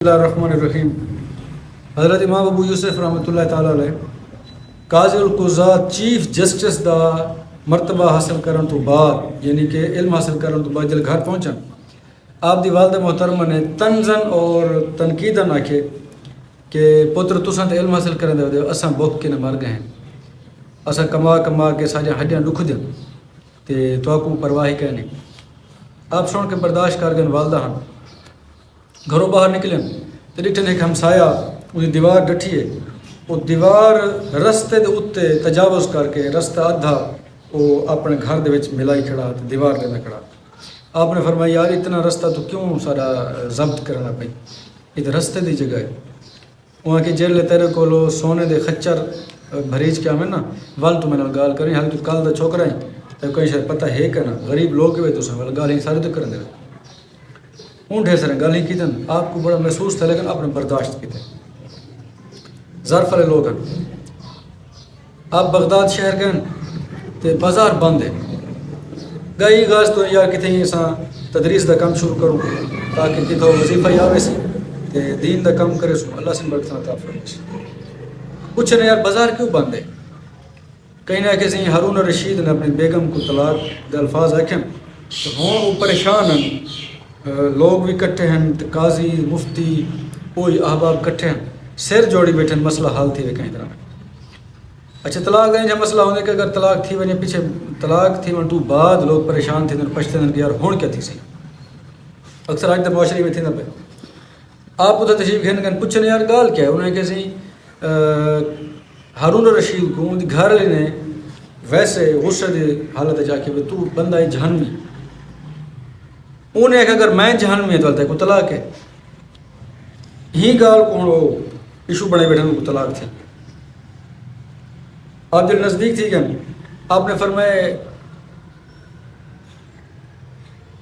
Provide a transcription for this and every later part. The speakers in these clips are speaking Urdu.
اللہ الرحمن الرحیم۔ حضرت امام ابو یوسف رحمۃ اللہ تعالیٰ علیہ قاضی القضات چیف جسٹس دا مرتبہ حاصل کرن تو بعد، یعنی کہ علم حاصل کرن تو بعد جل گھر پہنچن، آپ دی والدہ محترمہ نے تنزن اور تنقیدن آکھے کہ پتر تساں تے علم حاصل کرن دے اساں بھوک کے نہ مر گئے ہیں، اساں کما کما کے ساڈیاں ہڈیاں دکھ دیں تے تواکوں پرواہ ہی کہنے۔ آپ سن کے برداشت کر گئے والدہ ہن، گھروں باہر نکلیں تو ڈٹھن ایک ہمسایا وہ دیوار ڈٹھی ہے، وہ دیوار رستے دے اتے تجاوز کر کے رستہ ادھا وہ اپنے گھر دے وچ ملائی کھڑا تے دیوار لینا کھڑا۔ آپ نے فرمایا یار اتنا رستہ تو کیوں سارا ضبط کرنا پئی، یہ تو رستے دی جگہ ہے۔ وہاں کی جیل تیرے کولو سونے دے خچر بھریج کے آمیں نا ول تو میں نے گال کریں، حال تو کل دا چھوکرا ہے تو کہیں شاید پتہ ہے کہ نا غریب لوگ ہوئے تو سن گال ہی سارے تو کرن دے اون ڈھیر سارے گال ہی کی دن آپ کو بڑا محسوس تھا، لیکن آپ نے برداشت کی تھے۔ ظرف والے لوگ ہیں، آپ بغداد شہر گئے تو بازار بند ہے، گئی گاز تو یار کتنے ہی اساں تدریس دا کام شروع کروں تاکہ کتوں وظیفہ ہی آوے سی تے دین دا کام کرے سو اللہ سے برکت عطا فرمائے۔ پوچھنے یار بازار کیوں بند ہے؟ کہیں نہ کہیں ہارون رشید نے اپنی بیگم کو طلاق دے الفاظ آکھیں تو ہوں وہ پریشان ہیں، لوگ بھی کٹھے ہیں، قاضی مفتی کوئی احباب کٹھے ہیں، سر جوڑی بیٹھے ہیں، مسئلہ حل تھی وے کہیں طرح میں۔ اچھا طلاق دیں جب مسئلہ ہونے کہ اگر طلاق تھی وجہ پیچھے طلاق تھی ون تو بعد لوگ پریشان تھے پچھتے ہیں کہ یار ہون کیا تھی سی، اکثر آج تک معاشرے میں تھی نہ پہ آپ ادھر تشریف گھن گھن پوچھنے یار گال کیا ہے؟ انہیں کہ سی ہارون رشید کو گھر لینے ویسے غصے دی حالت جا کے تو بندہ جہنمی، انہیں کہ اگر میں جہنمی ہے تو کو طلاق ہے ہی گال کو ایشو بڑے بیٹھے کو طلاق تھی۔ آپ جب نزدیک تھی گن آپ نے فرمائے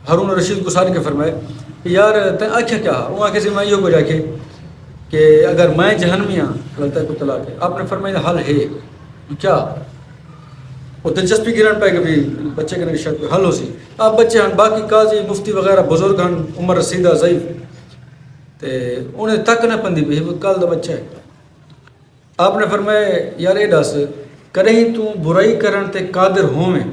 ہارون رشید کو ساری کے فرمائے یار تین آکھیا کیا وہ آکھے سے میں یہ کو جا کے کہ اگر میں جہنمی ہاں لگتا ہے کو طلاق ہے۔ آپ نے فرمایا حل ہے کیا؟ وہ دلچسپی گرن پائے کہ بھی بچے کے شاید کوئی حل ہو سی۔ آپ بچے ہیں باقی قاضی مفتی وغیرہ بزرگ ہیں عمر رسیدہ ضعیف تے انہیں تک نہ پندی بھی وہ کل دا بچہ ہے۔ آپ نے فرمایا یار اے دس کریں تو برائی کرن تے قادر ہوویں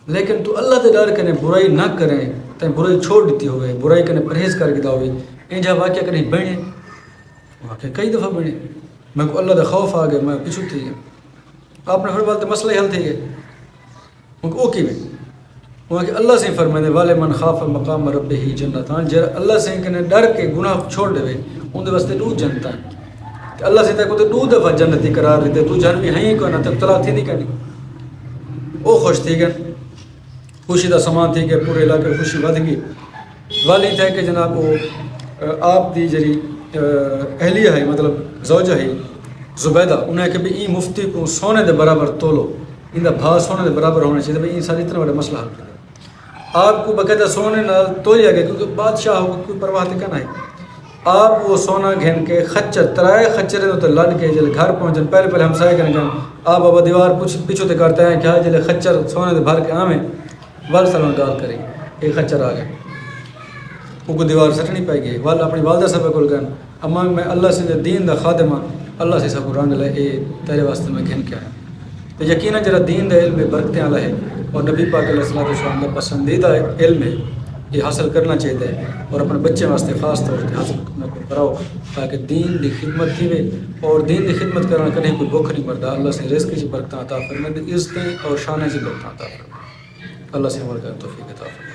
لیکن تو اللہ تے ڈر کنے برائی نہ کریں تے برائی چھوڑ دیتی ہوئے برائی کنے پرہیز کر کے دا ہوئے ان جا واقعہ کہیں بنے واقعہ کئی دفعہ بنے میں کو اللہ دا خوف آ گئے میں پیچھو تھی گیا۔ آپ نے فرمایا مسئلہ حل تھی گئے وہ کی میں وہاں کہ اللہ سے فرمائے والے من خاف مقام رب ہی جنتان جر اللہ سے کنے ڈر کے گناہ چھوڑ دے ان دے واسطے دو جنتا ہے اللہ سے کو تو دو دفعہ جنتی قرار دیتے تو جان بھی ہیں کوئی نہ تک طلاق تھی نہیں کرنی وہ خوش تھی گئے خوشی دا سامان تھی کہ پورے علاقے خوشی ود گئی والی تھے کہ جناب وہ آپ دی جری اہلیہ ہے مطلب زوجہ ہے زبیدہ انہیں کہ بھی این مفتی کو سونے دے برابر تولو ان دا بھا سونے دے برابر ہونا چاہیے بھائی ان ساری اتنا بڑا مسئلہ حل کر آپ کو باقاعدہ سونے نہ تولیا گیا کیونکہ بادشاہ ہو کوئی پرواہ نہیں ہے۔ آپ وہ سونا گھن کے خچر ترائے خچرے تو لڑ کے جلے گھر پہنچن پہلے ہمسائے کرنے گئے آپ بابا دیوار پیچھو تے کرتے ہیں کیا جلے خچر سونے دے بھر کے آمیں وال سلمان گال کریں ایک خچر آ گئے وہ کو دیوار سٹنی پائے گئی وال اپنی والدہ صاحب کو گئے اما میں اللہ سے دین دا خادمہ اللہ سے سب رنگ لے اے تیرے واسطے میں گھن کے آیا تو یقیناً جرا دین دا علم میں برکتیں اللہ ہے اور نبی پاک علیہ الصلوۃ والسلام کا پسندیدہ علم ہے یہ حاصل کرنا چاہیے اور اپنے بچے واسطے خاص طور سے حاصل کراؤ تاکہ دین دی خدمت تھی اور دین دی خدمت کرنا کہیں کوئی بھوک نہیں مردا اللہ سے رزق کی برکتیں عطا فرمائے عزتیں اور شانیں سے برکتیں عطا فرمائے اللہ سے ہمارا توفیق عطا فرمائے۔